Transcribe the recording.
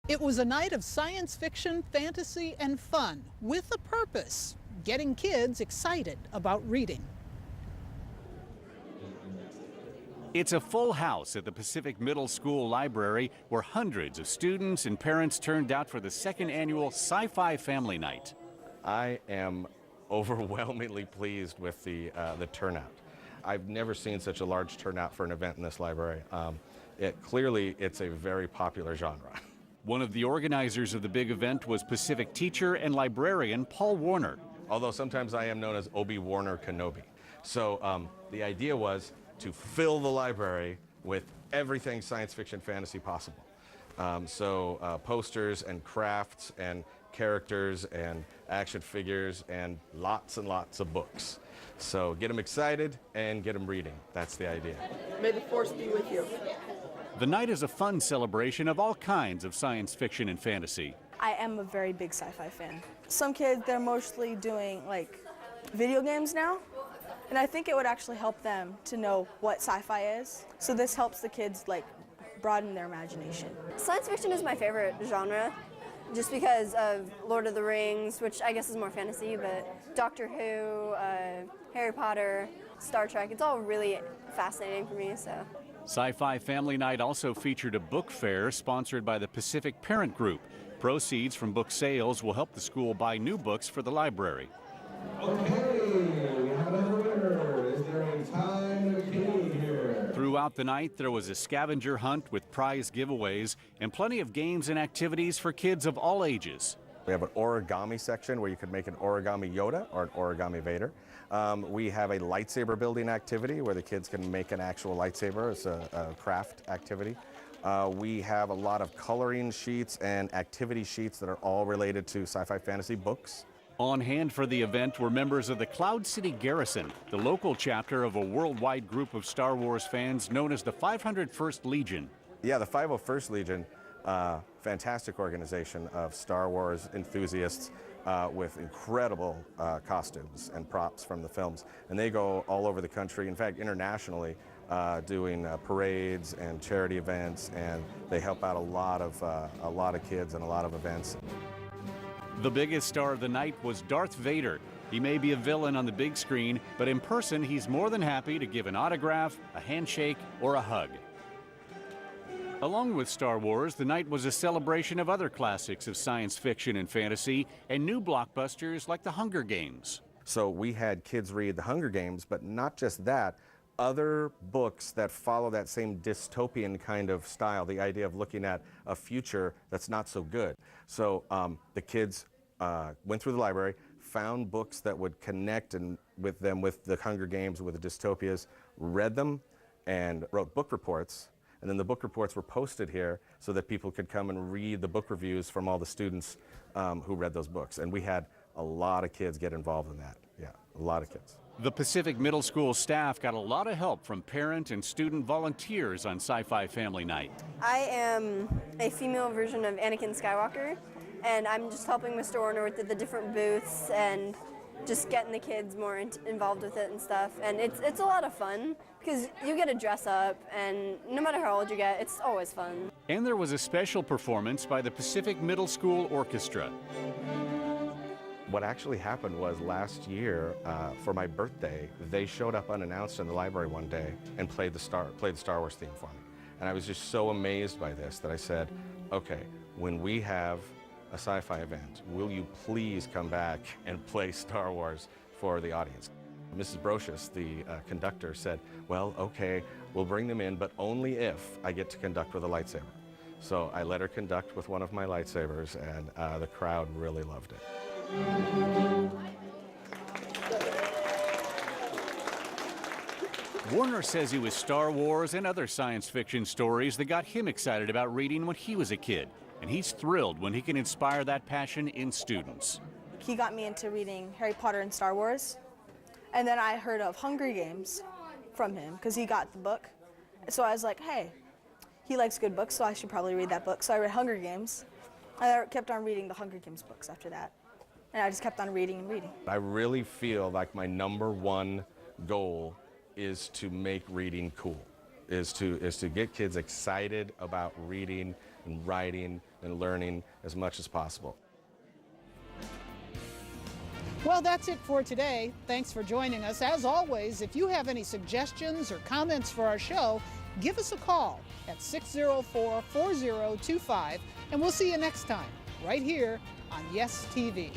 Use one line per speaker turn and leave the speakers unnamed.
It was a night of science fiction, fantasy, and fun, with a purpose: getting kids excited about reading.
It's a full house at the Pacific Middle School Library, where hundreds of students and parents turned out for the second annual Sci-Fi Family Night.
I am overwhelmingly pleased with the turnout. I've never seen such a large turnout for an event in this library. Clearly, it's a very popular genre.
One of the organizers of the big event was Pacific teacher and librarian Paul Warner.
Although sometimes I am known as Obi Warner Kenobi. So the idea was to fill the library with everything science fiction fantasy possible. Posters and crafts and characters and action figures and lots of books. So get them excited and get them reading. That's the idea.
May the force be with you.
The night is a fun celebration of all kinds of science fiction and fantasy.
I am a very big sci-fi fan. Some kids, they're mostly doing like video games now, and I think it would actually help them to know what sci-fi is. So this helps the kids like broaden their imagination.
Science fiction is my favorite genre, just because of Lord of the Rings, which I guess is more fantasy, but Doctor Who, Harry Potter, Star Trek, it's all really fascinating for me, so.
Sci-Fi Family Night also featured a book fair sponsored by the Pacific Parent Group. Proceeds from book sales will help the school buy new books for the library.
Okay, we have another winner. Is there a time key here?
Throughout the night, there was a scavenger hunt with prize giveaways and plenty of games and activities for kids of all ages.
We have an origami section where you could make an origami Yoda or an origami Vader. We have a lightsaber building activity where the kids can make an actual lightsaber. It's a craft activity. We have a lot of coloring sheets and activity sheets that are all related to sci-fi fantasy books.
On hand for the event were members of the Cloud City Garrison, the local chapter of a worldwide group of Star Wars fans known as the 501st Legion.
Yeah, the 501st Legion, fantastic organization of Star Wars enthusiasts with incredible costumes and props from the films. And they go all over the country, in fact, internationally, doing parades and charity events, and they help out a lot of kids and a lot of events.
The biggest star of the night was Darth Vader. He may be a villain on the big screen, but in person he's more than happy to give an autograph, a handshake, or a hug. Along with Star Wars, the night was a celebration of other classics of science fiction and fantasy and new blockbusters like The Hunger Games.
So we had kids read The Hunger Games, but not just that, other books that follow that same dystopian kind of style, the idea of looking at a future that's not so good. So the kids went through the library, found books that would connect with the Hunger Games, with the dystopias, read them, and wrote book reports. And then the book reports were posted here so that people could come and read the book reviews from all the students who read those books. And we had a lot of kids get involved in that. Yeah, a lot of kids.
The Pacific Middle School staff got a lot of help from parent and student volunteers on Sci-Fi Family Night.
I am a female version of Anakin Skywalker, and I'm just helping Mr. Warner with the different booths and just getting the kids more involved with it and stuff. And it's a lot of fun because you get to dress up, and no matter how old you get, it's always fun.
And there was a special performance by the Pacific Middle School Orchestra.
What actually happened was last year, for my birthday, they showed up unannounced in the library one day and played the Star Wars theme for me. And I was just so amazed by this that I said, okay, when we have a sci-fi event, will you please come back and play Star Wars for the audience? Mrs. Brocious, the conductor, said, well, okay, we'll bring them in, but only if I get to conduct with a lightsaber. So I let her conduct with one of my lightsabers, and the crowd really loved it.
Warner says it was Star Wars and other science fiction stories that got him excited about reading when he was a kid. And he's thrilled when he can inspire that passion in students.
He got me into reading Harry Potter and Star Wars. And then I heard of Hunger Games from him because he got the book. So I was like, hey, he likes good books, so I should probably read that book. So I read Hunger Games. And I kept on reading the Hunger Games books after that. And I just kept on reading and reading.
I really feel like my #1 goal is to make reading cool, is to get kids excited about reading, and writing and learning as much as possible.
Well, that's it for today. Thanks for joining us. As always, if you have any suggestions or comments for our show, give us a call at 604-4025, and we'll see you next time, right here on Yes TV.